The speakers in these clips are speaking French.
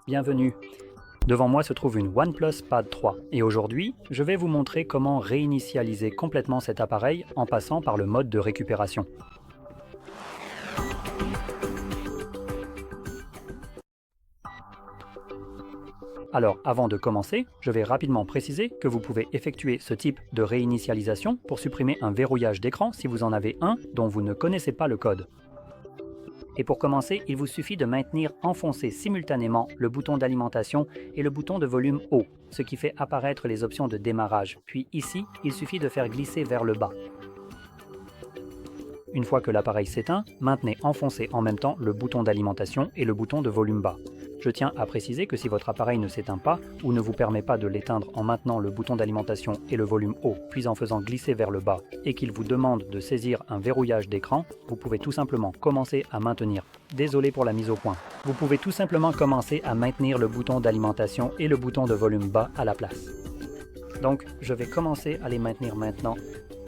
Bienvenue. Devant moi se trouve une OnePlus Pad 3 et aujourd'hui, je vais vous montrer comment réinitialiser complètement cet appareil en passant par le mode de récupération. Alors, avant de commencer, je vais rapidement préciser que vous pouvez effectuer ce type de réinitialisation pour supprimer un verrouillage d'écran si vous en avez un dont vous ne connaissez pas le code. Et pour commencer, il vous suffit de maintenir enfoncé simultanément le bouton d'alimentation et le bouton de volume haut, ce qui fait apparaître les options de démarrage. Puis ici, il suffit de faire glisser vers le bas. Une fois que l'appareil s'éteint, maintenez enfoncé en même temps le bouton d'alimentation et le bouton de volume bas. Je tiens à préciser que si votre appareil ne s'éteint pas ou ne vous permet pas de l'éteindre en maintenant le bouton d'alimentation et le volume haut, puis en faisant glisser vers le bas, et qu'il vous demande de saisir un verrouillage d'écran, vous pouvez tout simplement commencer à maintenir. Désolé pour la mise au point. Vous pouvez tout simplement commencer à maintenir le bouton d'alimentation et le bouton de volume bas à la place. Donc, je vais commencer à les maintenir maintenant.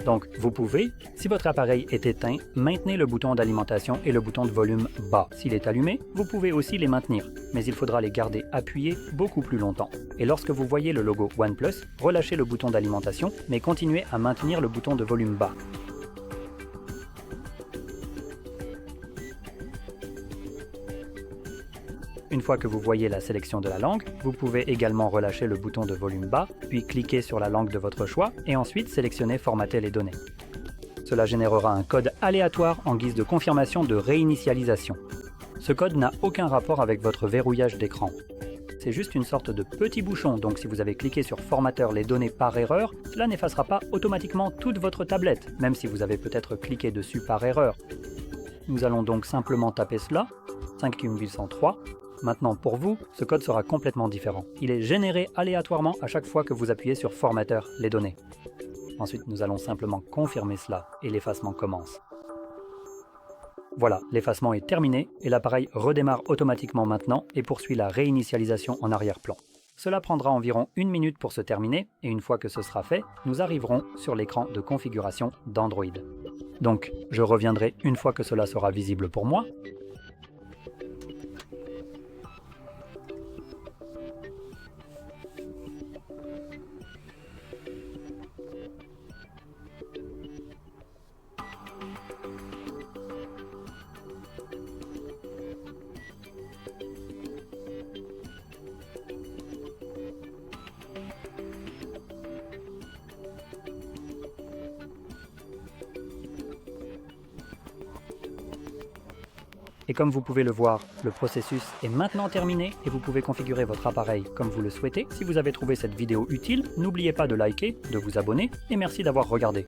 Donc, vous pouvez, si votre appareil est éteint, maintenez le bouton d'alimentation et le bouton de volume bas. S'il est allumé, vous pouvez aussi les maintenir, mais il faudra les garder appuyés beaucoup plus longtemps. Et lorsque vous voyez le logo OnePlus, relâchez le bouton d'alimentation, mais continuez à maintenir le bouton de volume bas. Une fois que vous voyez la sélection de la langue, vous pouvez également relâcher le bouton de volume bas, puis cliquer sur la langue de votre choix et ensuite sélectionner Formater les données. Cela générera un code aléatoire en guise de confirmation de réinitialisation. Ce code n'a aucun rapport avec votre verrouillage d'écran. C'est juste une sorte de petit bouchon, donc si vous avez cliqué sur Formateur les données par erreur, cela n'effacera pas automatiquement toute votre tablette, même si vous avez peut-être cliqué dessus par erreur. Nous allons donc simplement taper cela, 5803. Maintenant, pour vous, ce code sera complètement différent. Il est généré aléatoirement à chaque fois que vous appuyez sur Formateur, les données. Ensuite, nous allons simplement confirmer cela et l'effacement commence. Voilà, l'effacement est terminé et l'appareil redémarre automatiquement maintenant et poursuit la réinitialisation en arrière-plan. Cela prendra environ 1 minute pour se terminer et une fois que ce sera fait, nous arriverons sur l'écran de configuration d'Android. Donc, je reviendrai une fois que cela sera visible pour moi. Et comme vous pouvez le voir, le processus est maintenant terminé et vous pouvez configurer votre appareil comme vous le souhaitez. Si vous avez trouvé cette vidéo utile, n'oubliez pas de liker, de vous abonner et merci d'avoir regardé.